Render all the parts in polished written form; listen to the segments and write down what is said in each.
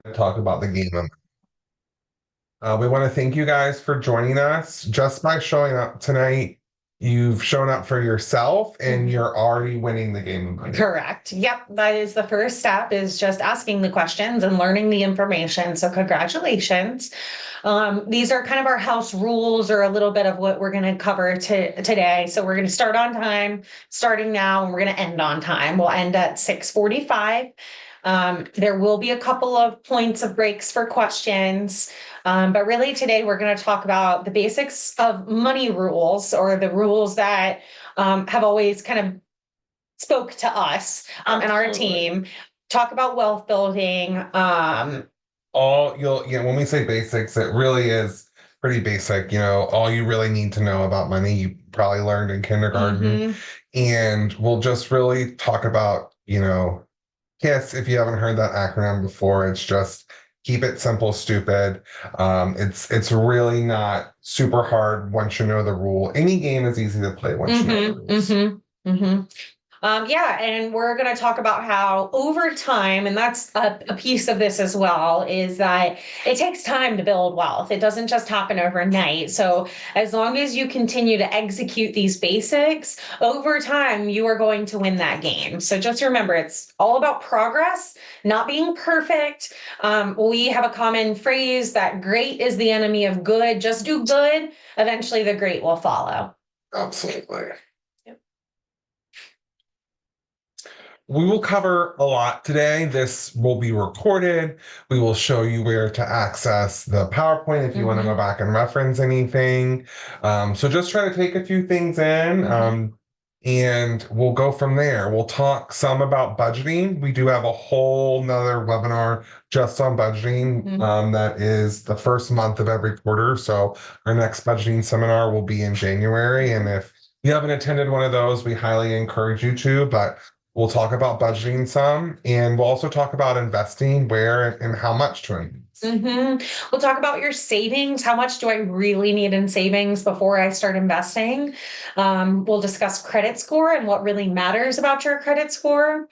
talk about the game. We want to thank you guys for joining us. Just by showing up tonight, you've shown up for yourself and Mhm. you're already winning the game of money. Correct. Yep. That is the first step is just asking the questions and learning the information. So congratulations. These are kind of our house rules or a little bit of what we're going to cover today. So we're going to start on time, starting now, and we're going to end on time. We'll end at 6:45. There will be a couple of points of breaks for questions. But really today we're going to talk about the basics of money rules or the rules that have always kind of spoke to us and our team. Talk about wealth building. When we say basics, it really is pretty basic. All you really need to know about money, you probably learned in kindergarten. Mhm. And we'll just really talk about, KISS, if you haven't heard that acronym before, it's just keep it simple, stupid. It's really not super hard once you know the rule. Any game is easy to play once you know the Mm-hmm. rules. Mm-hmm. Mm-hmm. Yeah, and we're going to talk about how over time, and that's a piece of this as well, is that it takes time to build wealth. It doesn't just happen overnight. So, as long as you continue to execute these basics, over time, you are going to win that game. So, just remember, it's all about progress, not being perfect. We have a common phrase that great is the enemy of good. Just do good, eventually, the great will follow. Absolutely. Yep. We will cover a lot today. This will be recorded. We will show you where to access the PowerPoint if you want to go Mhm. back and reference anything. So just try to take a few things in. Mhm. And we'll go from there. We'll talk some about budgeting. We do have a whole nother webinar just on budgeting. Mhm. That is the first month of every quarter. So our next budgeting seminar will be in January. And if you haven't attended one of those, we highly encourage you to. But we'll talk about budgeting some, and we'll also talk about investing, where and how much to invest. We'll talk about your savings. How much do I really need in savings before I start investing? We'll discuss credit score and what really matters about your credit score.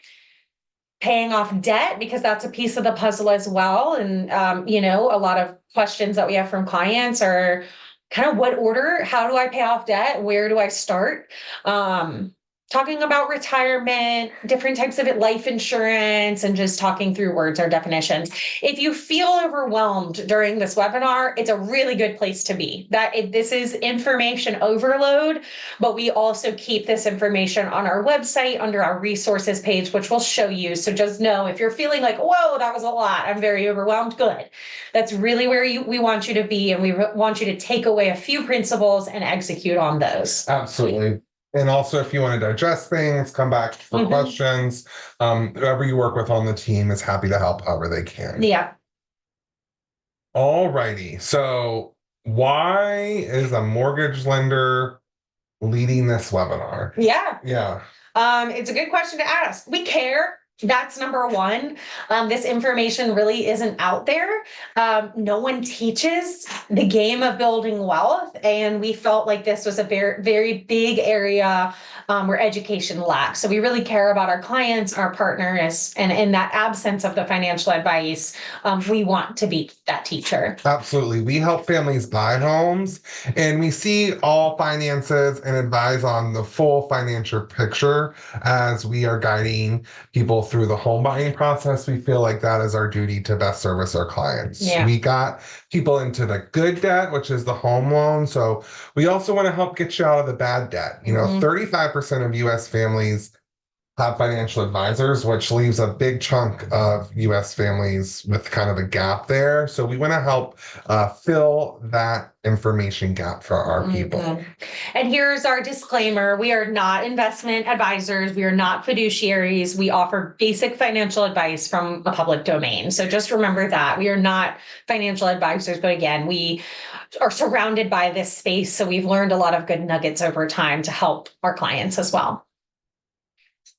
Paying off debt, because that's a piece of the puzzle as well. And, a lot of questions that we have from clients are kind of what order, how do I pay off debt? Where do I start? Um, Talking about retirement, different types of life insurance, and just talking through words or definitions. If you feel overwhelmed during this webinar, it's a really good place to be. This is information overload, but we also keep this information on our website under our resources page, which we'll show you. So just know if you're feeling like, whoa, that was a lot, I'm very overwhelmed, good. That's really where we want you to be. And we want you to take away a few principles and execute on those. Absolutely. And also, if you want to digest things, come back for questions. Whoever you work with on the team is happy to help however they can. Yeah. All righty. So, why is a mortgage lender leading this webinar? Yeah. Yeah. It's a good question to ask. We care. That's number one. This information really isn't out there. No one teaches the game of building wealth, and we felt like this was a very, very big area where education lacks. So we really care about our clients, our partners, and in that absence of the financial advice, we want to be that teacher. Absolutely. We help families buy homes and we see all finances and advise on the full financial picture as we are guiding people through the home buying process. We feel like that is our duty to best service our clients. Yeah. We got people into the good debt, which is the home loan. So we also want to help get you out of the bad debt. 35% of US families have financial advisors, which leaves a big chunk of US families with kind of a gap there. So we want to help fill that information gap for our people. And here's our disclaimer. We are not investment advisors. We are not fiduciaries. We offer basic financial advice from a public domain. So just remember that. We are not financial advisors, but again, we are surrounded by this space. So we've learned a lot of good nuggets over time to help our clients as well.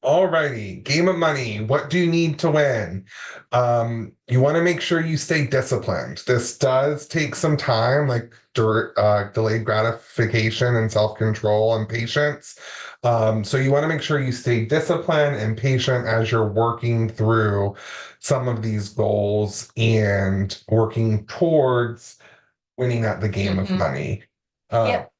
Alrighty, game of money. What do you need to win? You want to make sure you stay disciplined. This does take some time, like delayed gratification and self-control and patience. So you want to make sure you stay disciplined and patient as you're working through some of these goals and working towards winning at the game of money. Yep.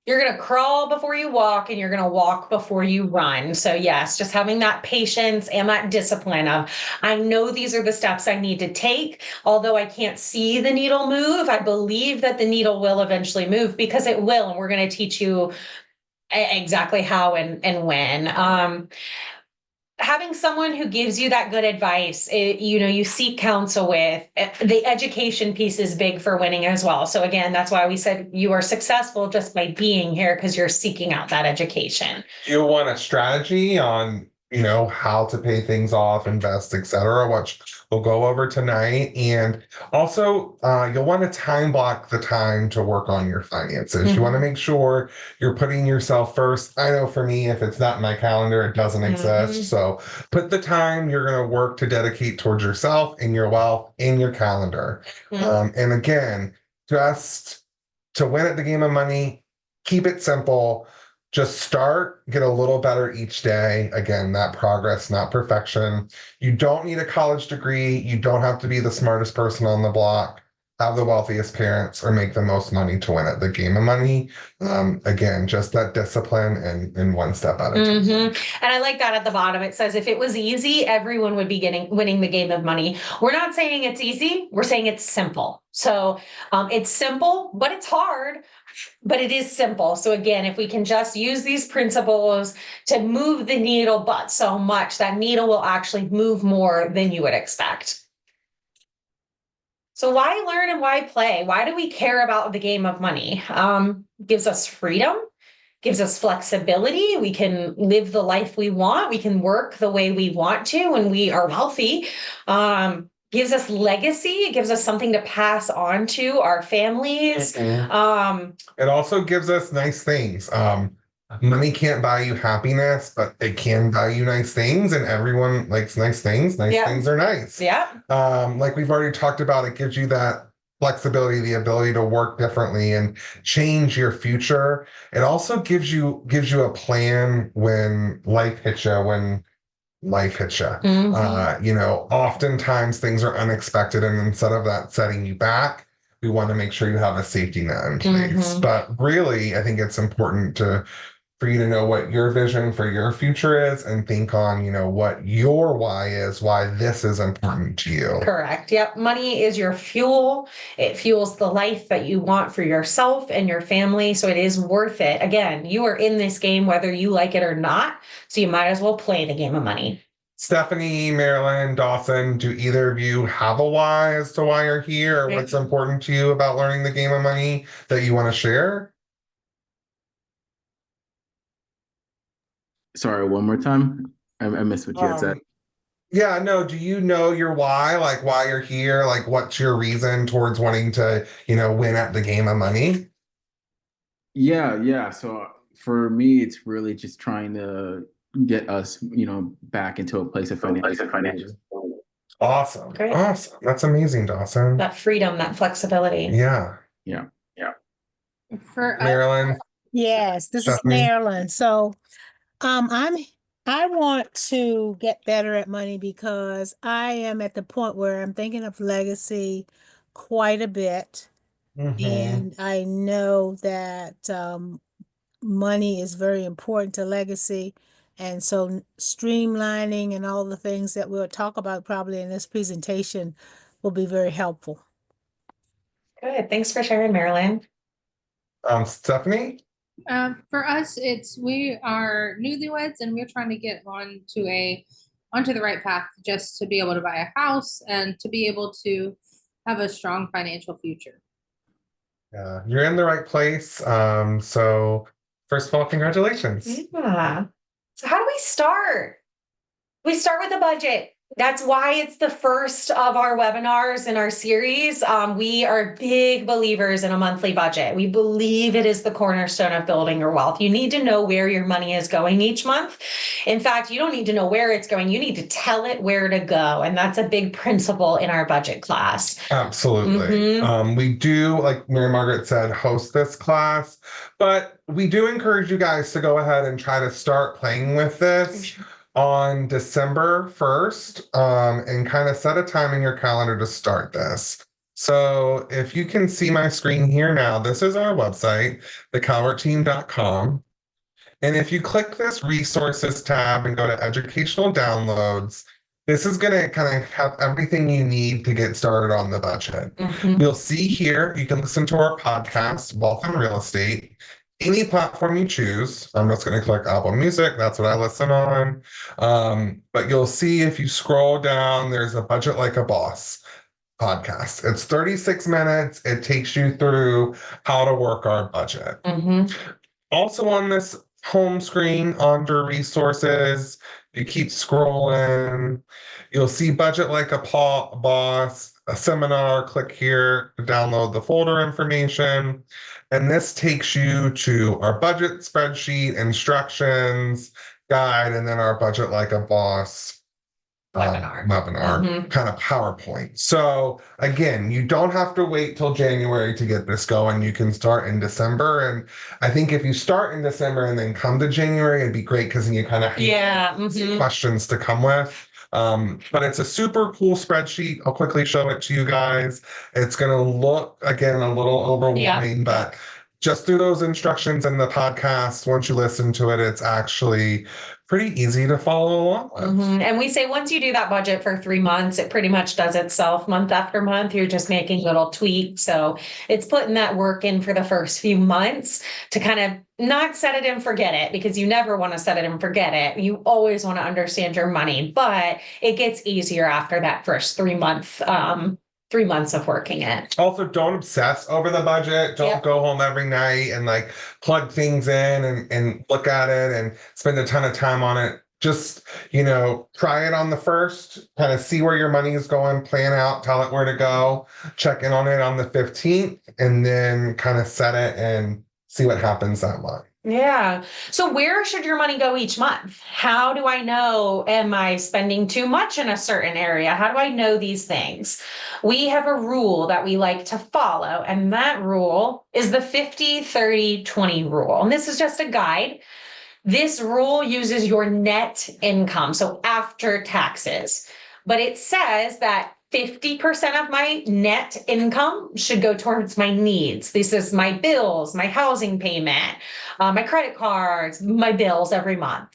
You're going to crawl before you walk and you're going to walk before you run. So yes, just having that patience and that discipline of, I know these are the steps I need to take. Although I can't see the needle move, I believe that the needle will eventually move because it will. And we're going to teach you exactly how and when. Having someone who gives you that good advice, you seek counsel with. The education piece is big for winning as well. So again, that's why we said you are successful just by being here because you're seeking out that education. You want a strategy on, how to pay things off, invest, etc., which we'll go over tonight. And also, you'll want to time block the time to work on your finances. You want to make sure you're putting yourself first. I know for me, if it's not in my calendar, it doesn't exist. So put the time you're going to work to dedicate towards yourself and your wealth in your calendar. And again, just to win at the game of money, keep it simple. Just start, get a little better each day. Again, that progress, not perfection. You don't need a college degree. You don't have to be the smartest person on the block, have the wealthiest parents, or make the most money to win at the game of money. Again, just that discipline and one step at a time. And I like that at the bottom. It says, if it was easy, everyone would be winning the game of money. We're not saying it's easy. We're saying it's simple. So it's simple, but it's hard. But it is simple. So again, if we can just use these principles to move the needle but so much, that needle will actually move more than you would expect. So why learn and why play? Why do we care about the game of money? Gives us freedom, gives us flexibility. We can live the life we want. We can work the way we want to when we are wealthy. Gives us legacy. It gives us something to pass on to our families. It also gives us nice things. Money can't buy you happiness, but it can buy you nice things, and everyone likes nice things. Nice things are nice. Yeah. Like we've already talked about, it gives you that flexibility, the ability to work differently and change your future. It also gives you a plan when life hits you, oftentimes things are unexpected, and instead of that setting you back, we want to make sure you have a safety net in place. But really, I think it's important for you to know what your vision for your future is and think on, what your why is, why this is important to you. Correct. Yep. Money is your fuel. It fuels the life that you want for yourself and your family. So it is worth it. Again, you are in this game whether you like it or not. So you might as well play the game of money. Stephanie, Marilyn, Dawson, do either of you have a why as to why you're here, or what's important to you about learning the game of money that you want to share? Sorry, one more time. I missed what you had said. Yeah, no, do you know your why? Like why you're here? Like what's your reason towards wanting to, win at the game of money? Yeah. So for me, it's really just trying to get us, back into a place of financial. Awesome. Great. Awesome. That's amazing, Dawson. That freedom, that flexibility. Yeah. For Marilyn. Yes, this Stephanie? is Marilyn. So I want to get better at money because I am at the point where I'm thinking of legacy quite a bit. And I know that money is very important to legacy. And so streamlining and all the things that we'll talk about probably in this presentation will be very helpful. Good. Thanks for sharing, Marilyn. Stephanie? For us, we are newlyweds and we're trying to get onto the right path just to be able to buy a house and to be able to have a strong financial future. Yeah, you're in the right place. So first of all, congratulations. Yeah. So how do we start? We start with a budget. That's why it's the first of our webinars in our series. We are big believers in a monthly budget. We believe it is the cornerstone of building your wealth. You need to know where your money is going each month. In fact, you don't need to know where it's going. You need to tell it where to go. And that's a big principle in our budget class. Absolutely. We do, like Mary Margaret said, host this class, but we do encourage you guys to go ahead and try to start playing with this on December 1st, and kind of set a time in your calendar to start this. So if you can see my screen here now, this is our website, thecowerteam.com. And if you click this resources tab and go to educational downloads, this is going to kind of have everything you need to get started on the budget. You'll see here, you can listen to our podcast, Wealth and Real Estate, any platform you choose. I'm just going to click Apple Music. That's what I listen on. But you'll see if you scroll down, there's a Budget Like a Boss podcast. It's 36 minutes. It takes you through how to work our budget. Also on this home screen under resources, if you keep scrolling, you'll see Budget Like a Boss, a seminar. Click here to download the folder information. And this takes you to our budget spreadsheet, instructions, guide, and then our Budget Like a Boss webinar kind of PowerPoint. So again, you don't have to wait till January to get this going. You can start in December. And I think if you start in December and then come to January, it'd be great because then you kind of have questions to come with. But it's a super cool spreadsheet. I'll quickly show it to you guys. It's going to look, again, a little overwhelming, but just through those instructions in the podcast, once you listen to it, it's actually pretty easy to follow along with. And we say once you do that budget for 3 months, it pretty much does itself month after month. You're just making little tweaks. So it's putting that work in for the first few months to kind of not set it and forget it, because you never want to set it and forget it. You always want to understand your money, but it gets easier after that first 3 month 3 months of working it. Also, don't obsess over the budget. Don't go home every night and like plug things in and look at it and spend a ton of time on it. Just, try it on the first, kind of see where your money is going, plan out, tell it where to go, check in on it on the 15th, and then kind of set it and see what happens that month. Yeah. So where should your money go each month? How do I know, am I spending too much in a certain area? How do I know these things? We have a rule that we like to follow, and that rule is the 50-30-20 rule. And this is just a guide. This rule uses your net income, so after taxes. But it says that 50% of my net income should go towards my needs. This is my bills, my housing payment, my credit cards, my bills every month.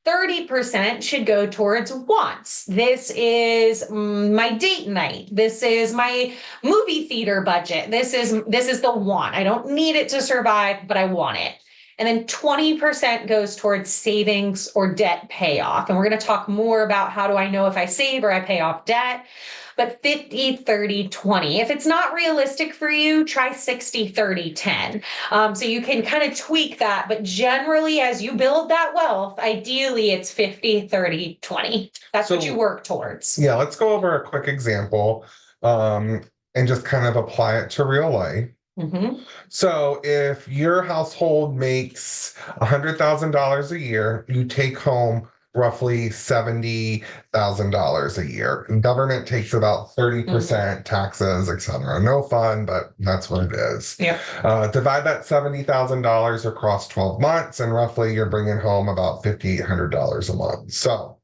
30% should go towards wants. This is my date night. This is my movie theater budget. This is the want. I don't need it to survive, but I want it. And then 20% goes towards savings or debt payoff. And we're going to talk more about how do I know if I save or I pay off debt. But 50-30-20. If it's not realistic for you, try 60-30-10. So you can kind of tweak that. But generally, as you build that wealth, ideally it's 50-30-20. That's what you work towards. Yeah, let's go over a quick example and just kind of apply it to real life. So if your household makes $100,000 a year, you take home roughly $70,000 a year. And government takes about 30% taxes, etc. No fun, but that's what it is. Divide that $70,000 across 12 months, and roughly you're bringing home about $5,800 a month. So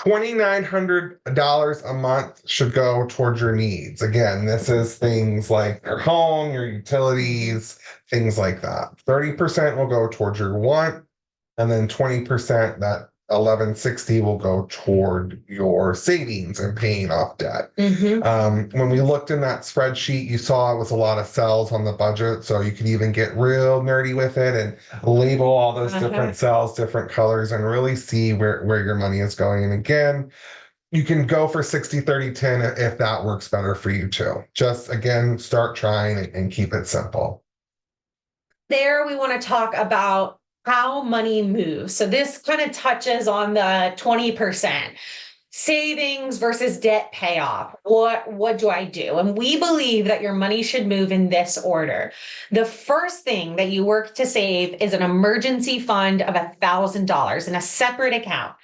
$2,900 a month should go towards your needs. Again, this is things like your home, your utilities, things like that. 30% will go towards your want, and then 20%, that $1,160, will go toward your savings and paying off debt. When we looked in that spreadsheet, you saw it was a lot of cells on the budget, so you could even get real nerdy with it and label all those different cells, different colors, and really see where your money is going. And again, you can go for 60-30-10 if that works better for you too. Just again, start trying and keep it simple. There we want to talk about how money moves. So this kind of touches on the 20%. savings versus debt payoff. What do I do? And we believe that your money should move in this order. The first thing that you work to save is an emergency fund of $1,000 in a separate account.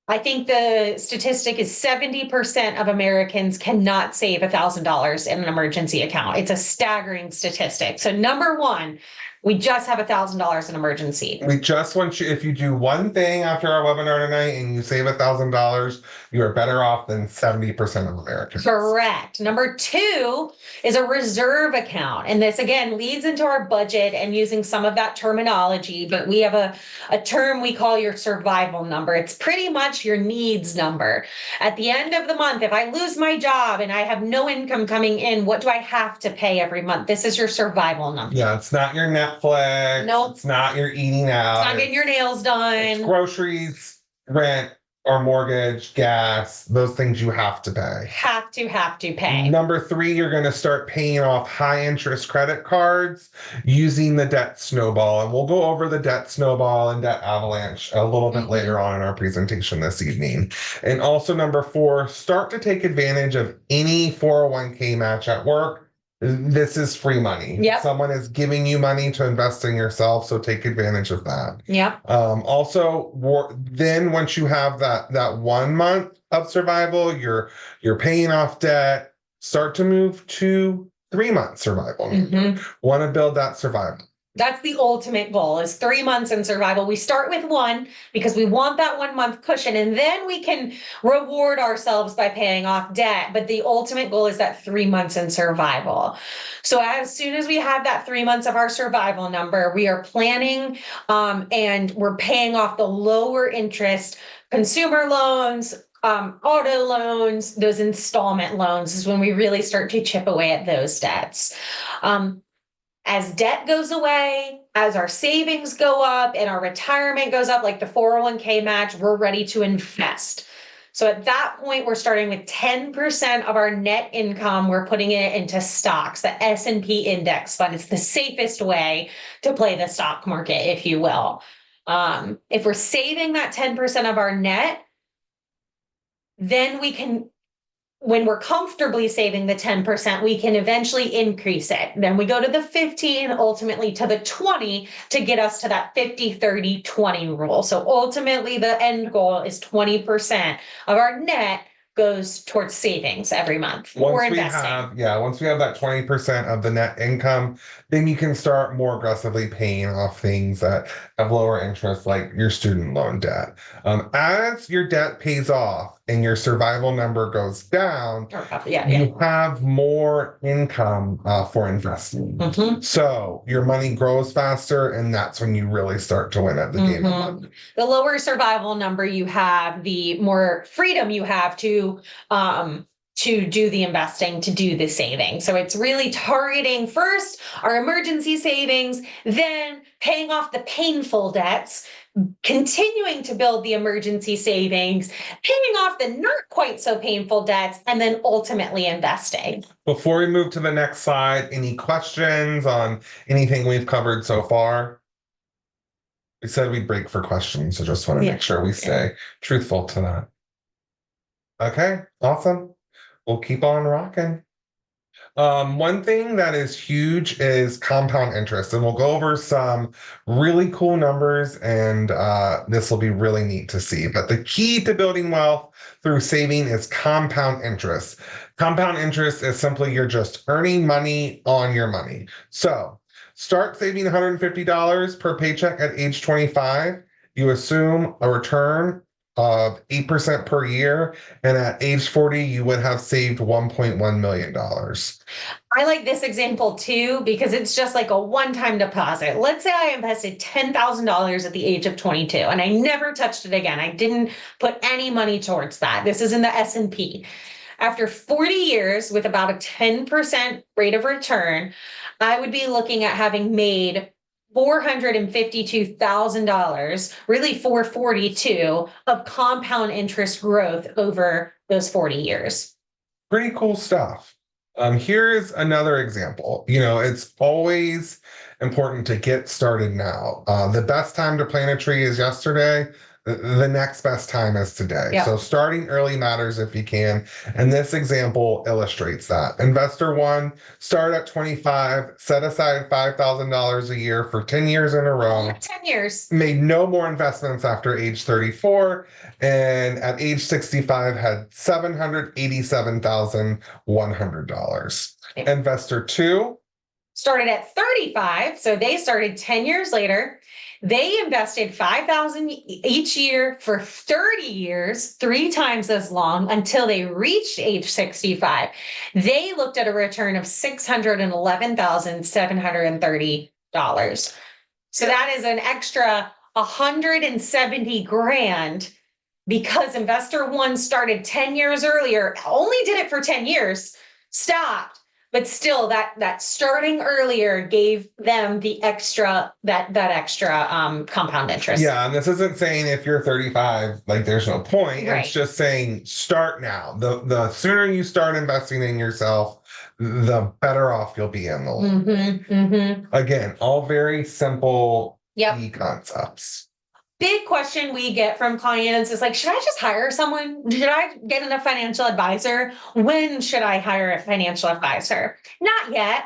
I think the statistic is 70% of Americans cannot save $1,000 in an emergency account. It's a staggering statistic. So number one, we just have $1,000 in emergency. We just want you, if you do one thing after our webinar tonight and you save $1,000, you are better off than 70% of Americans. Correct. Number two is a reserve account. And this again leads into our budget and using some of that terminology, but we have a term we call your survival number. It's pretty much your needs number. At the end of the month, if I lose my job and I have no income coming in, what do I have to pay every month? This is your survival number. Yeah, it's not your Netflix. Nope. It's not your eating out. It's not getting your nails It's done. groceries, rent, or mortgage, gas, those things you have to pay. Have to pay. Number three, you're going to start paying off high interest credit cards using the debt snowball. And we'll go over the debt snowball and debt avalanche a little bit later on in our presentation this evening. And also number four, start to take advantage of any 401k match at work. This is free money. Yep. Someone is giving you money to invest in yourself, so take advantage of that. Yep. Then once you have that 1 month of survival, you're paying off debt, start to move to 3 month survival. Want to build that survival. That's the ultimate goal is 3 months in survival. We start with one because we want that 1 month cushion and then we can reward ourselves by paying off debt. But the ultimate goal is that 3 months in survival. So as soon as we have that 3 months of our survival number, we are planning and we're paying off the lower interest consumer loans, auto loans, those installment loans is when we really start to chip away at those debts. As debt goes away, as our savings go up and our retirement goes up, like the 401k match, we're ready to invest. So at that point, we're starting with 10% of our net income. We're putting it into stocks, the S&P index fund. It's the safest way to play the stock market, if you will. If we're saving that 10% of our net, then we can, when we're comfortably saving the 10%, we can eventually increase it. Then we go to the 15, ultimately to the 20 to get us to that 50-30-20 rule. So ultimately the end goal is 20% of our net goes towards savings every month or investing. Once we have that 20% of the net income, then you can start more aggressively paying off things that have lower interest, like your student loan debt. As your debt pays off and your survival number goes down, you have more income for investing. So your money grows faster, and that's when you really start to win at the game of money. The lower survival number you have, the more freedom you have to do the investing, to do the saving. So it's really targeting first our emergency savings, then paying off the painful debts, continuing to build the emergency savings, paying off the not quite so painful debts, and then ultimately investing. Before we move to the next slide, any questions on anything we've covered so far? We said we'd break for questions, so just want to make sure we stay truthful to that. Okay, awesome. We'll keep on rocking. One thing that is huge is compound interest, and we'll go over some really cool numbers, and this will be really neat to see. But the key to building wealth through saving is compound interest. Compound interest is simply you're just earning money on your money. So start saving $150 per paycheck at age 25. You assume a return of 8% per year, and at age 40, you would have saved $1.1 million. I like this example too, because it's just like a one-time deposit. Let's say I invested $10,000 at the age of 22, and I never touched it again. I didn't put any money towards that. This is in the S&P. After 40 years with about a 10% rate of return, I would be looking at having made $452,000, really $442 of compound interest growth over those 40 years. Pretty cool stuff. Here's another example. It's always important to get started now. The best time to plant a tree is yesterday. the next best time is today. Yep. So starting early matters if you can. And this example illustrates that. Investor one, start at 25, set aside $5,000 a year for 10 years in a row. 10 years. Made no more investments after age 34, and at age 65 had $787,100. Investor two Started at 35, so they started 10 years later. They invested $5,000 each year for 30 years, 3 times as long, until they reached age 65. They looked at a return of $611,730. So that is an extra 170 grand because investor one started 10 years earlier, only did it for 10 years, stopped. But still, that starting earlier gave them the extra compound interest. Yeah, and this isn't saying if you're 35, like there's no point. Right. It's just saying start now. The sooner you start investing in yourself, the better off you'll be in the long run. Again, all very simple key concepts. Big question we get from clients is like, should I just hire someone? Should I get a financial advisor? When should I hire a financial advisor? Not yet.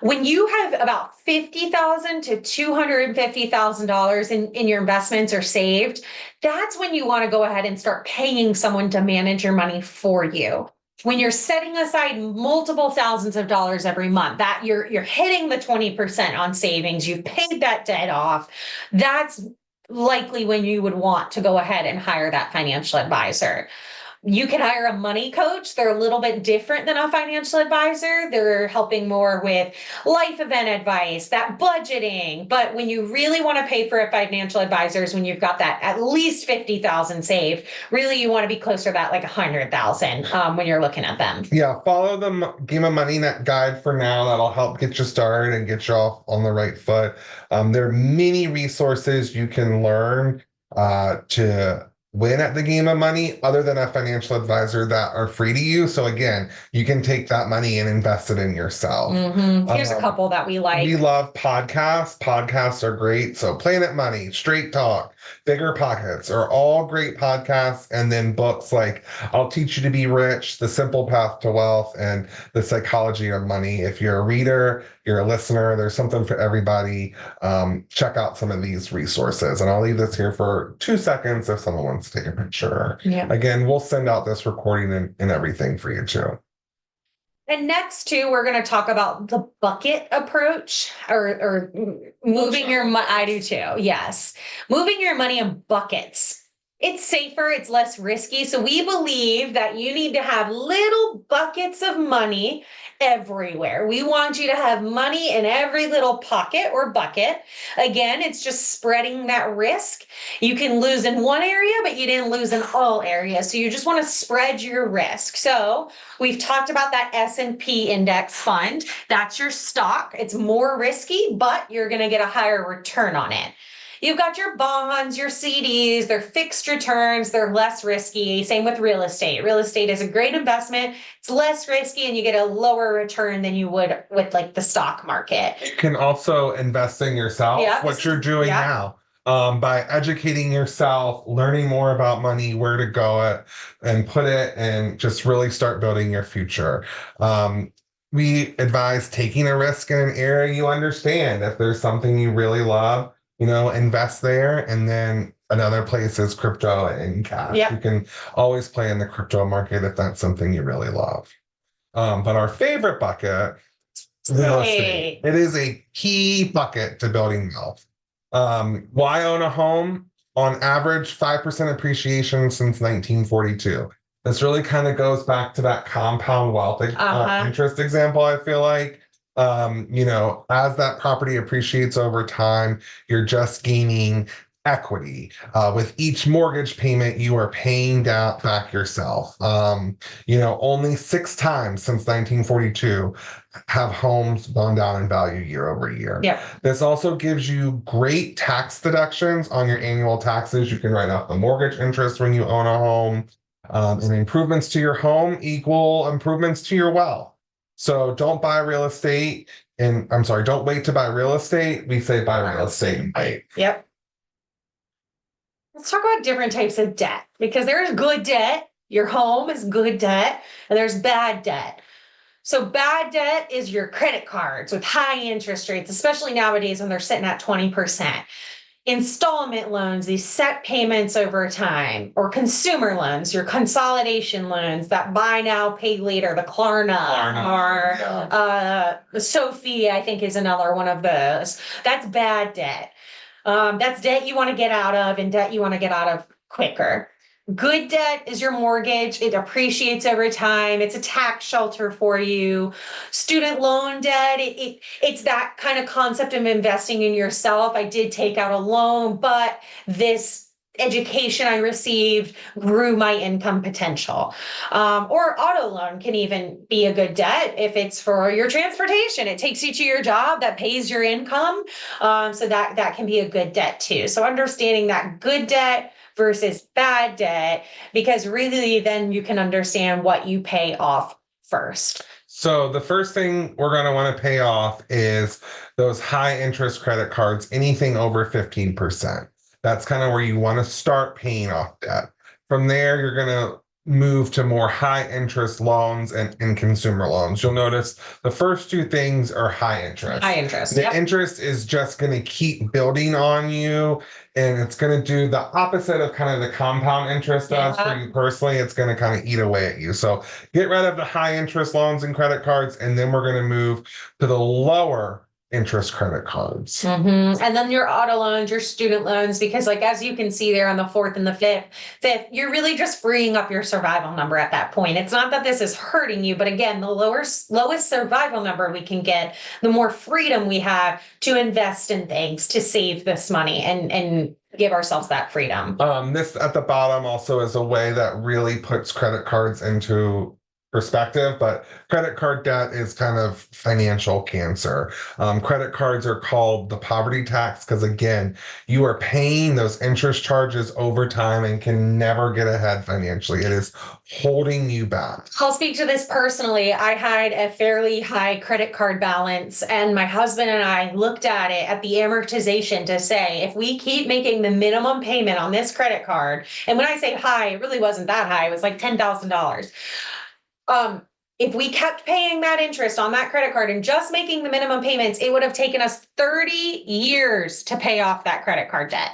When you have about $50,000 to $250,000 in your investments or saved, that's when you want to go ahead and start paying someone to manage your money for you. When you're setting aside multiple thousands of dollars every month, that you're hitting the 20% on savings, you've paid that debt off, that's likely when you would want to go ahead and hire that financial advisor. You can hire a money coach. They're a little bit different than a financial advisor. They're helping more with life event advice, that budgeting. But when you really want to pay for a financial advisor is when you've got that at least 50,000 saved. Really, you want to be closer to that like 100,000 when you're looking at them. Yeah, follow the Game of Money Net guide for now. That'll help get you started and get you off on the right foot. There are many resources you can learn to win at the game of money other than a financial advisor that are free to you. So again, you can take that money and invest it in yourself. Here's a couple that we like. We love podcasts. Podcasts are great. So Planet Money, Straight Talk, Bigger Pockets are all great podcasts. And then books like I'll Teach You to Be Rich, The Simple Path to Wealth, and The Psychology of Money. If you're a reader, you're a listener, there's something for everybody. Check out some of these resources. And I'll leave this here for 2 seconds if someone wants to take a picture. Yeah. Again, we'll send out this recording and everything for you too. And next too, we're going to talk about the bucket approach or moving your money. I do too. Yes. Moving your money in buckets. It's safer, it's less risky. So we believe that you need to have little buckets of money everywhere. We want you to have money in every little pocket or bucket. Again, it's just spreading that risk. You can lose in one area, but you didn't lose in all areas. So you just want to spread your risk. So we've talked about that S&P index fund. That's your stock. It's more risky, but you're going to get a higher return on it. You've got your bonds, your CDs, they're fixed returns, they're less risky. Same with real estate. Real estate is a great investment. It's less risky and you get a lower return than you would with like the stock market. You can also invest in yourself, what you're doing now. By educating yourself, learning more about money, where to go it, and put it, and just really start building your future. We advise taking a risk in an area you understand. If there's something you really love, invest there. And then another place is crypto and cash. You can always play in the crypto market if that's something you really love. But our favorite bucket is real estate. It is a key bucket to building wealth. Why own a home? On average, 5% appreciation since 1942. This really kind of goes back to that compound wealth interest example, I feel like. As that property appreciates over time, you're just gaining equity. With each mortgage payment, you are paying back yourself. Only 6 times since 1942 have homes gone down in value year over year. This also gives you great tax deductions on your annual taxes. You can write off the mortgage interest when you own a home. And improvements to your home equal improvements to your wealth. So don't buy real estate don't wait to buy real estate. We say buy real estate and wait. Let's talk about different types of debt because there's good debt. Your home is good debt, and there's bad debt. So bad debt is your credit cards with high interest rates, especially nowadays when they're sitting at 20%. Installment loans, these set payments over time, or consumer loans, your consolidation loans, that buy now, pay later, the Klarna, or the Sophie, I think is another one of those. That's bad debt. That's debt you want to get out of and debt you want to get out of quicker. Good debt is your mortgage. It appreciates over time. It's a tax shelter for you. Student loan debt, it's that kind of concept of investing in yourself. I did take out a loan, but this education I received grew my income potential. Or auto loan can even be a good debt if it's for your transportation. It takes you to your job, that pays your income. So that can be a good debt too. So understanding that good debt versus bad debt, because really then you can understand what you pay off first. So the first thing we're going to want to pay off is those high interest credit cards, anything over 15%. That's kind of where you want to start paying off debt. From there, you're going to move to more high interest loans and consumer loans. You'll notice the first two things are high interest. High interest. The Yep. interest is just going to keep building on you, and it's going to do the opposite of kind of the compound interest does for you personally. It's going to kind of eat away at you. So get rid of the high interest loans and credit cards, and then we're going to move to the lower interest credit cards. And then your auto loans, your student loans, because like as you can see there on the fourth and the fifth, you're really just freeing up your survival number at that point. It's not that this is hurting you, but again, the lowest survival number we can get, the more freedom we have to invest in things, to save this money and give ourselves that freedom. This at the bottom also is a way that really puts credit cards into perspective, but credit card debt is kind of financial cancer. Credit cards are called the poverty tax because, again, you are paying those interest charges over time and can never get ahead financially. It is holding you back. I'll speak to this personally. I had a fairly high credit card balance, and my husband and I looked at it at the amortization to say, if we keep making the minimum payment on this credit card, and when I say high, it really wasn't that high, it was like $10,000. If we kept paying that interest on that credit card and just making the minimum payments, it would have taken us 30 years to pay off that credit card debt.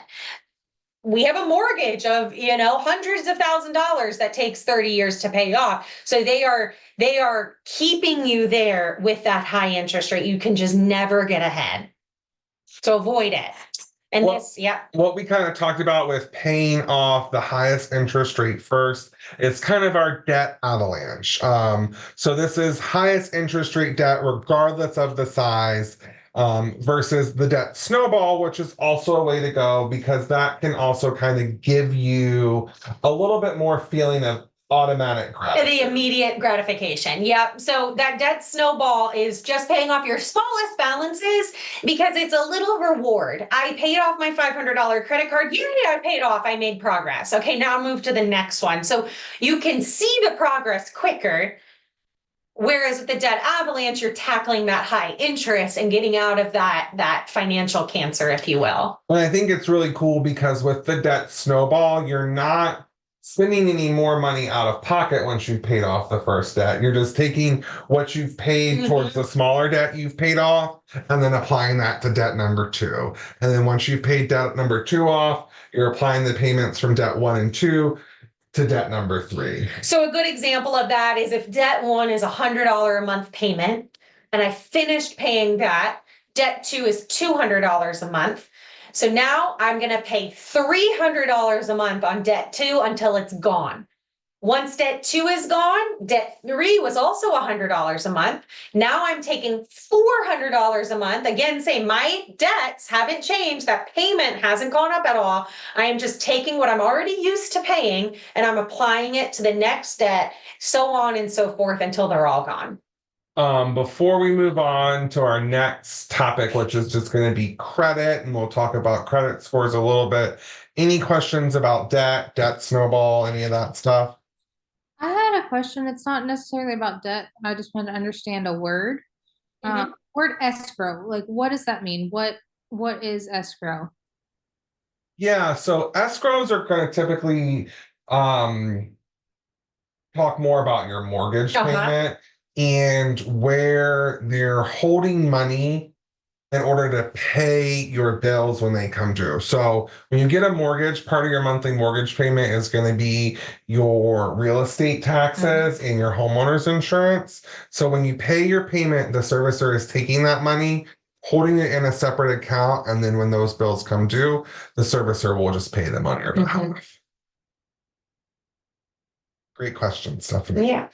We have a mortgage of, hundreds of $1,000s that takes 30 years to pay off. So they are keeping you there with that high interest rate. You can just never get ahead. So avoid it. And what we kind of talked about with paying off the highest interest rate first, it's kind of our debt avalanche. So this is highest interest rate debt, regardless of the size, versus the debt snowball, which is also a way to go because that can also kind of give you a little bit more feeling of automatic gratification. The immediate gratification. Yep. So that debt snowball is just paying off your smallest balances because it's a little reward. I paid off my $500 credit card. Yay, I paid off. I made progress. Okay, now move to the next one. So you can see the progress quicker. Whereas with the debt avalanche, you're tackling that high interest and getting out of that financial cancer, if you will. And I think it's really cool because with the debt snowball, you're not spending any more money out of pocket once you've paid off the first debt. You're just taking what you've paid towards the smaller debt you've paid off and then applying that to debt number 2. And then once you've paid debt number 2 off, you're applying the payments from debt 1 and 2 to debt number 3. So a good example of that is if debt 1 is $100 a month payment and I finished paying that, debt 2 is $200 a month. So now I'm going to pay $300 a month on debt 2 until it's gone. Once debt 2 is gone, debt 3 was also $100 a month. Now I'm taking $400 a month. Again, say my debts haven't changed. That payment hasn't gone up at all. I am just taking what I'm already used to paying and I'm applying it to the next debt, so on and so forth until they're all gone. Before we move on to our next topic, which is just going to be credit, and we'll talk about credit scores a little bit. Any questions about debt snowball, any of that stuff? I had a question. It's not necessarily about debt. I just want to understand a word. Word escrow. Like, what does that mean? What is escrow? Yeah, so escrows are going to typically um talk more about your mortgage payment and where they're holding money in order to pay your bills when they come due. So when you get a mortgage, part of your monthly mortgage payment is going to be your real estate taxes and your homeowner's insurance. So when you pay your payment, the servicer is taking that money, holding it in a separate account, and then when those bills come due, the servicer will just pay them on your behalf. Great question, Stephanie. Yeah.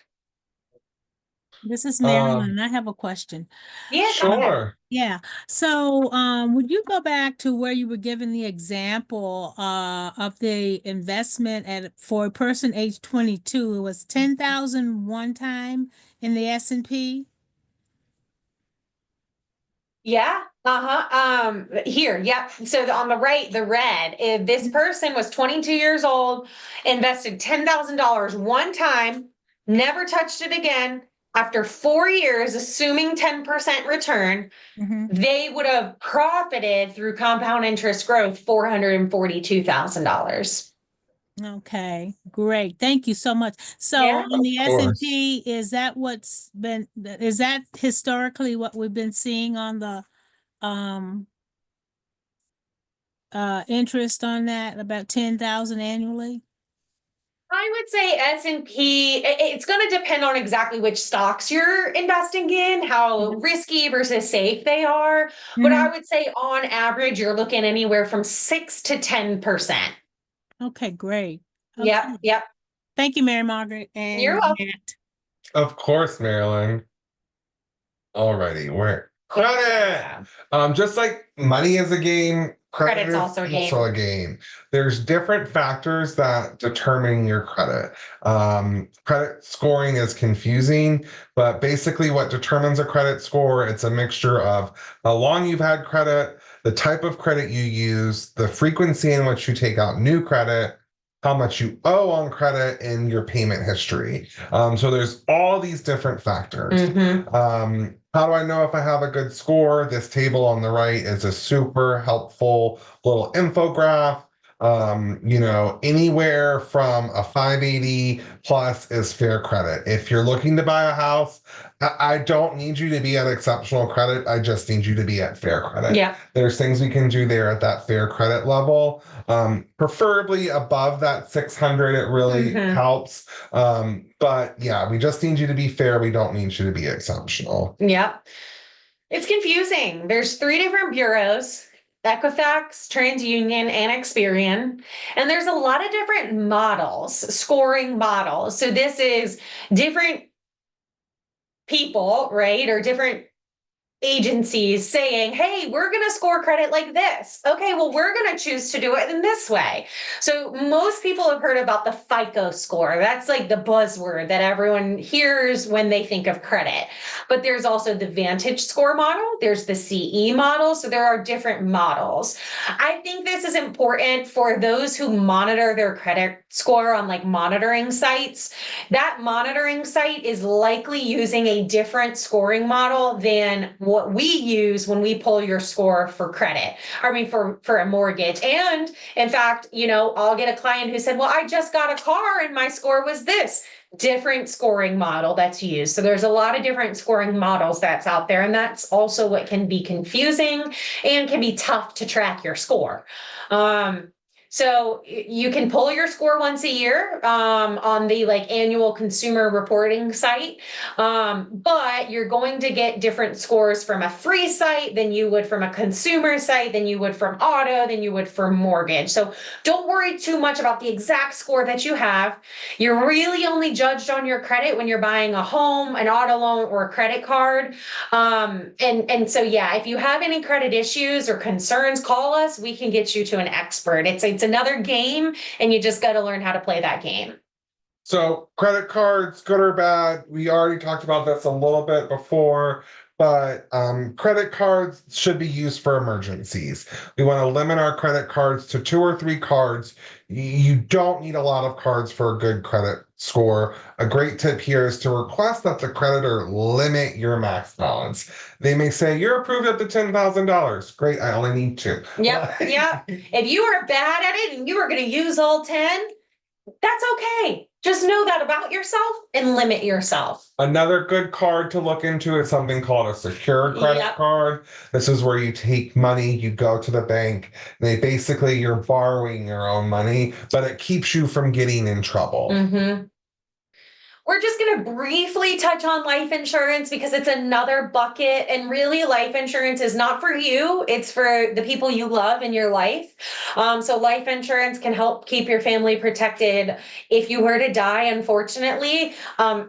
This is Marilyn, and I have a question. Yeah. Sure. Yeah. So, would you go back to where you were giving the example of the investment for a person age 22? It was 10,000 one time in the S&P. Yeah. Here. Yep. So on the right, the red, if this person was 22 years old, invested $10,000 one time, never touched it again. After 4 years, assuming 10% return, they would have profited through compound interest growth $442,000. Okay, great. Thank you so much. So Yeah, on the of course. S&P, is that historically what we've been seeing on the um interest on that, about 10,000 annually? I would say S&P, it's going to depend on exactly which stocks you're investing in, how risky versus safe they are. But I would say on average, you're looking anywhere from 6 to 10%. Okay, great. Yep, Okay. yep. Thank you, Mary Margaret You're and welcome. Matt. Of course, Marilyn. Alrighty, we're credit. Just like money is a game, credit Credit's is also a game. also a game. There's different factors that determine your credit. Credit scoring is confusing, but basically what determines a credit score, it's a mixture of how long you've had credit, the type of credit you use, the frequency in which you take out new credit, how much you owe on credit, and your payment history. So there's all these different factors. How do I know if I have a good score? This table on the right is a super helpful little infograph. Anywhere from a 580 plus is fair credit. If you're looking to buy a house, I don't need you to be at exceptional credit. I just need you to be at fair credit. Yeah. There's things we can do there at that fair credit level. Preferably above that 600, it really helps. But yeah, we just need you to be fair. We don't need you to be exceptional. Yep. It's confusing. There's 3 different bureaus: Equifax, TransUnion, and Experian. And there's a lot of different models, scoring models. So this is different people, right? Or different agencies saying, hey, we're going to score credit like this. Okay, well, we're going to choose to do it in this way. So most people have heard about the FICO score. That's like the buzzword that everyone hears when they think of credit. But there's also the Vantage score model. There's the CE model. So there are different models. I think this is important for those who monitor their credit score on like monitoring sites. That monitoring site is likely using a different scoring model than what we use when we pull your score for credit. I mean, for a mortgage. And in fact, I'll get a client who said, well, I just got a car and my score was this. Different scoring model that's used. So there's a lot of different scoring models that's out there. And that's also what can be confusing and can be tough to track your score. So you can pull your score once a year on the annual consumer reporting site, but you're going to get different scores from a free site than you would from a consumer site, than you would from auto, than you would for mortgage. So don't worry too much about the exact score that you have. You're really only judged on your credit when you're buying a home, an auto loan, or a credit card. And so yeah, if you have any credit issues or concerns, call us. We can get you to an expert. It's another game, and you just got to learn how to play that game. So credit cards, good or bad? We already talked about this a little bit before, but credit cards should be used for emergencies. We want to limit our credit cards to 2 or 3 cards. You don't need a lot of cards for a good credit score, a great tip here is to request that the creditor limit your max balance. They may say, you're approved up to $10,000. Great, I only need two. Yep, yep. If you are bad at it and you are going to use all 10, that's okay. Just know that about yourself and limit yourself. Another good card to look into is something called a secure credit Yep. card. This is where you take money, you go to the bank, you're borrowing your own money, but it keeps you from getting in trouble. Mm-hmm. We're just going to briefly touch on life insurance because it's another bucket. And really, life insurance is not for you. It's for the people you love in your life. So life insurance can help keep your family protected. If you were to die, unfortunately,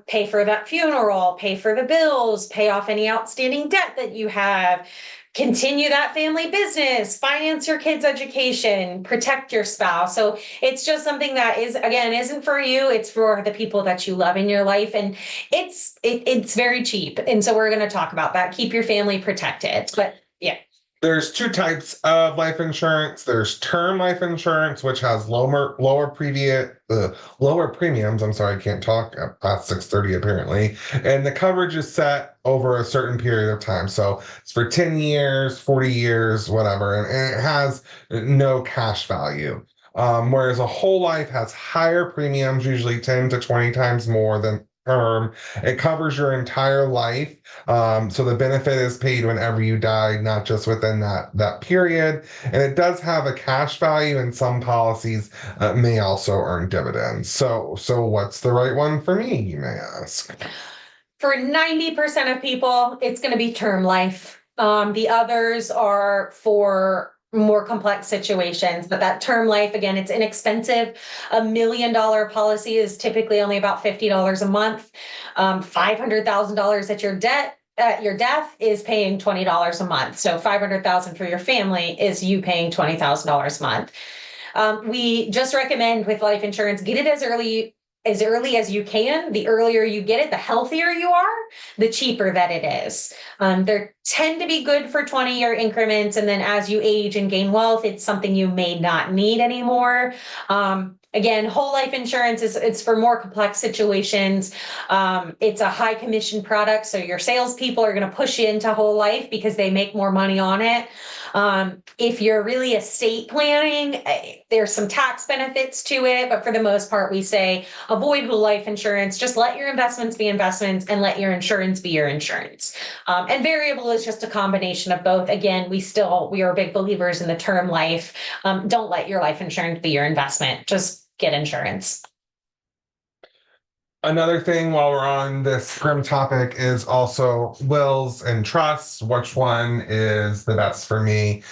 pay for that funeral, pay for the bills, pay off any outstanding debt that you have. Continue that family business, finance your kids' education, protect your spouse. So it's just something that isn't for you. It's for the people that you love in your life. And it's very cheap. And so we're going to talk about that. Keep your family protected. But yeah. There's two types of life insurance. There's term life insurance, which has lower premiums. I'm sorry, I can't talk past 6:30 apparently. And the coverage is set over a certain period of time. So it's for 10 years, 40 years, whatever. And it has no cash value. Whereas a whole life has higher premiums, usually 10 to 20 times more than term. It covers your entire life. So the benefit is paid whenever you die, not just within that period. And it does have a cash value, and some policies may also earn dividends. So what's the right one for me, you may ask? For 90% of people, it's going to be term life. The others are for more complex situations, but that term life, again, it's inexpensive. $1 million policy is typically only about $50 a month. $500,000 at your death is paying $20 a month. So $500,000 for your family is you paying $20,000 a month. We just recommend with life insurance, get it as early as you can. The earlier you get it, the healthier you are, the cheaper that it is. They tend to be good for 20-year increments. And then as you age and gain wealth, it's something you may not need anymore. Again, whole life insurance it's for more complex situations. It's a high commission product. So your salespeople are going to push you into whole life because they make more money on it. If you're really estate planning, there's some tax benefits to it, but for the most part, we say avoid whole life insurance. Just let your investments be investments and let your insurance be your insurance. And variable is just a combination of both. Again, we are big believers in the term life. Don't let your life insurance be your investment. Just get insurance. Another thing while we're on this grim topic is also wills and trusts. Which one is the best for me?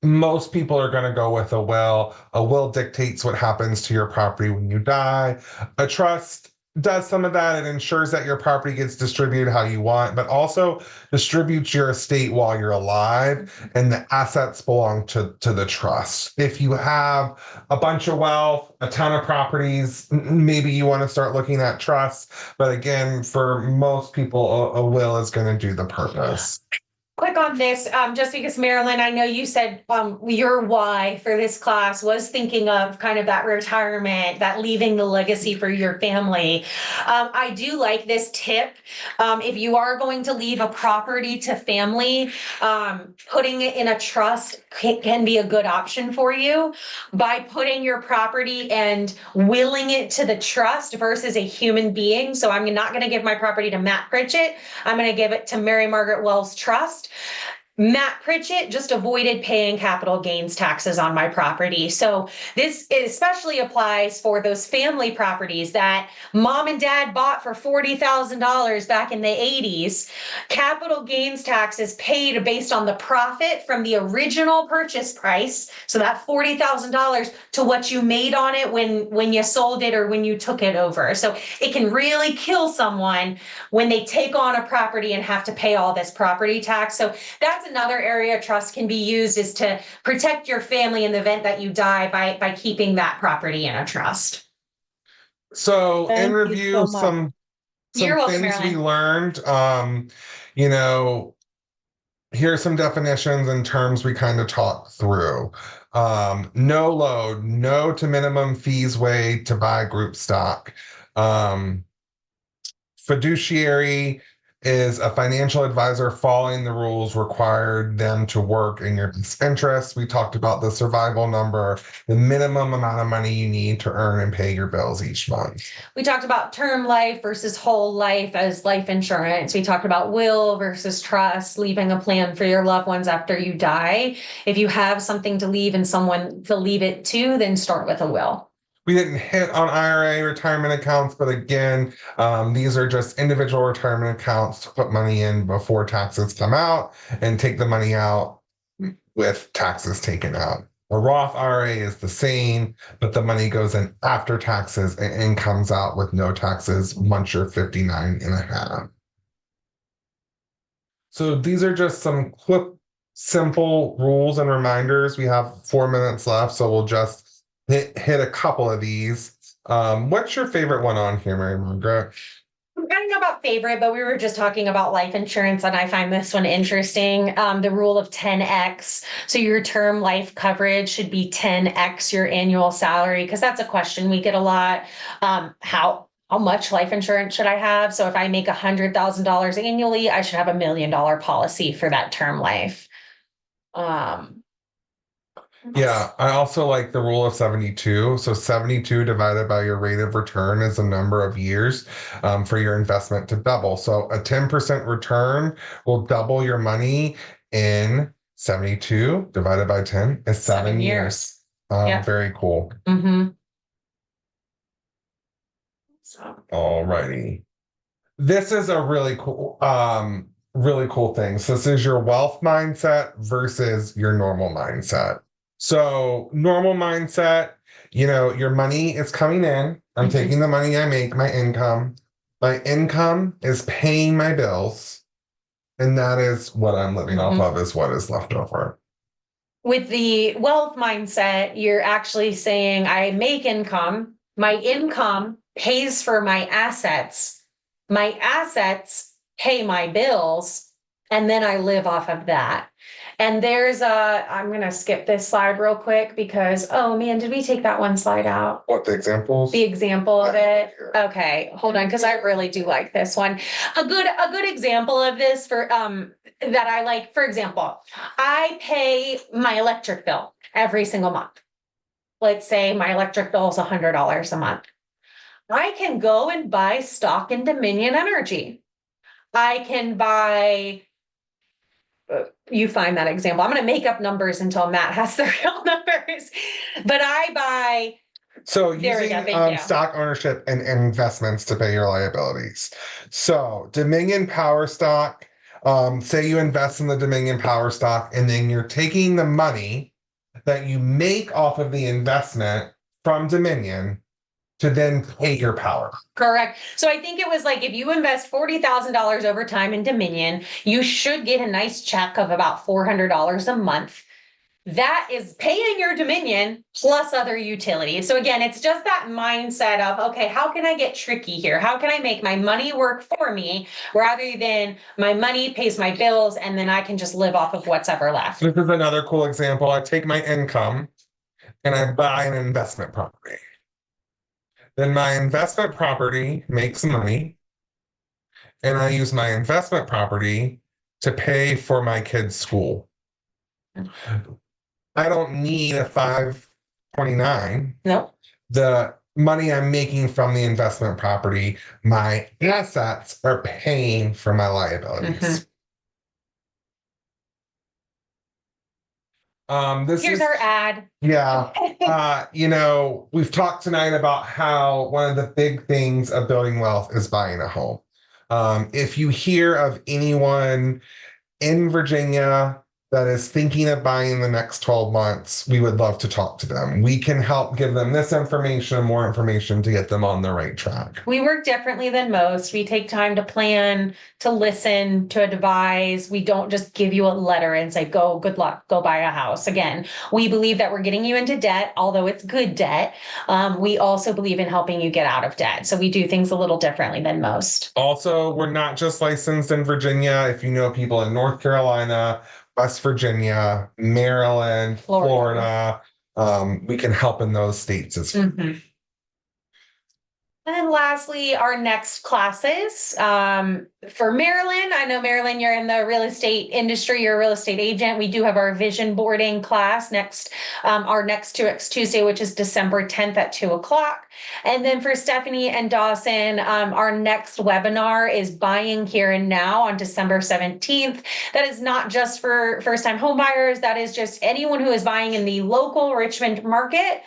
Most people are going to go with a will. A will dictates what happens to your property when you die. A trust does some of that. It ensures that your property gets distributed how you want, but also distributes your estate while you're alive, and the assets belong to the trust. If you have a bunch of wealth, a ton of properties, maybe you want to start looking at trusts. But again, for most people, a will is going to do the purpose. Quick on this, just because Marilyn, I know you said your why for this class was thinking of kind of that retirement, that leaving the legacy for your family. I do like this tip. If you are going to leave a property to family, putting it in a trust can be a good option for you. By putting your property and willing it to the trust versus a human being. So I'm not going to give my property to Matt Pritchett. I'm going to give it to Mary Margaret Wells Trust. Matt Pritchett just avoided paying capital gains taxes on my property. So this especially applies for those family properties that mom and dad bought for $40,000 back in the 80s. Capital gains tax is paid based on the profit from the original purchase price. So that $40,000 to what you made on it when you sold it or when you took it over. So it can really kill someone when they take on a property and have to pay all this property tax. So that's another area trust can be used, is to protect your family in the event that you die by keeping that property in a trust. So Thank in you review, so much. some You're welcome, things we Marilyn. learned, here's some definitions and terms we kind of talked through. No load, no to minimum fees waived to buy group stock. Fiduciary is a financial advisor following the rules required them to work in your best interest. We talked about the survival number, the minimum amount of money you need to earn and pay your bills each month. We talked about term life versus whole life as life insurance. We talked about will versus trust, leaving a plan for your loved ones after you die. If you have something to leave and someone to leave it to, then start with a will. We didn't hit on IRA retirement accounts, but again, these are just individual retirement accounts to put money in before taxes come out and take the money out with taxes taken out. A Roth IRA is the same, but the money goes in after taxes and comes out with no taxes once you're 59 and a half. So these are just some quick, simple rules and reminders. We have 4 minutes left, so we'll just hit a couple of these. What's your favorite one on here, Mary Margaret? I don't know about favorite, but we were just talking about life insurance, and I find this one interesting. The rule of 10x. So your term life coverage should be 10x your annual salary, because that's a question we get a lot. How much life insurance should I have? So if I make $100,000 annually, I should have $1 million policy for that term life. Yeah, I also like the rule of 72. So 72 divided by your rate of return is the number of years for your investment to double. So a 10% return will double your money in 72 divided by 10 is 7 years. Yeah. Very cool. So. All righty. This is a really cool thing. So this is your wealth mindset versus your normal mindset. So normal mindset, your money is coming in. I'm taking the money I make, my income. My income is paying my bills. And that is what I'm living off of, is what is left over. With the wealth mindset, you're actually saying I make income. My income pays for my assets. My assets pay my bills. And then I live off of that. And I'm going to skip this slide real quick because, oh man, did we take that one slide out? What, the examples? The example of it. Okay, hold on, because I really do like this one. A good example of this for that I like, for example, I pay my electric bill every single month. Let's say my electric bill is $100 a month. I can go and buy stock in Dominion Energy. I can buy, you find that example. I'm going to make up numbers until Matt has the real numbers, but I buy. So using stock ownership and investments to pay your liabilities. So Dominion Power Stock, say you invest in the Dominion Power Stock, and then you're taking the money that you make off of the investment from Dominion to then pay your power. Correct. So I think it was like, if you invest $40,000 over time in Dominion, you should get a nice check of about $400 a month. That is paying your Dominion plus other utilities. So again, it's just that mindset of, okay, how can I get tricky here? How can I make my money work for me rather than my money pays my bills and then I can just live off of what's ever left? This is another cool example. I take my income and I buy an investment property. Then my investment property makes money, and I use my investment property to pay for my kids' school. I don't need a 529. No. The money I'm making from the investment property, my assets are paying for my liabilities. Here's our ad. Yeah. We've talked tonight about how one of the big things of building wealth is buying a home. If you hear of anyone in Virginia that is thinking of buying in the next 12 months, we would love to talk to them. We can help give them this information and more information to get them on the right track. We work differently than most. We take time to plan, to listen, to advise. We don't just give you a letter and say, go, good luck, go buy a house. Again, we believe that we're getting you into debt, although it's good debt. We also believe in helping you get out of debt. So we do things a little differently than most. Also, we're not just licensed in Virginia. If you know people in North Carolina, West Virginia, Maryland, Florida, we can help in those states as well. And then lastly, our next classes. For Marilyn, I know Marilyn, you're in the real estate industry, you're a real estate agent. We do have our vision boarding class next, our next 2X Tuesday, which is December 10th at 2:00. And then for Stephanie and Dawson, our next webinar is Buying Here and Now on December 17th. That is not just for first-time homebuyers. That is just anyone who is buying in the local Richmond market.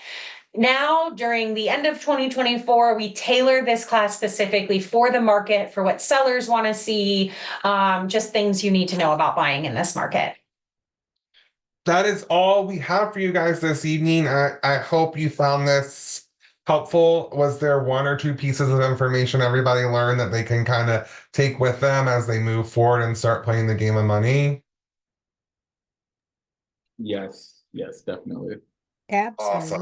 Now, during the end of 2024, we tailor this class specifically for the market, for what sellers want to see, just things you need to know about buying in this market. That is all we have for you guys this evening. I hope you found this helpful. Was there one or two pieces of information everybody learned that they can kind of take with them as they move forward and start playing the game of money? Yes, definitely. Absolutely. Awesome.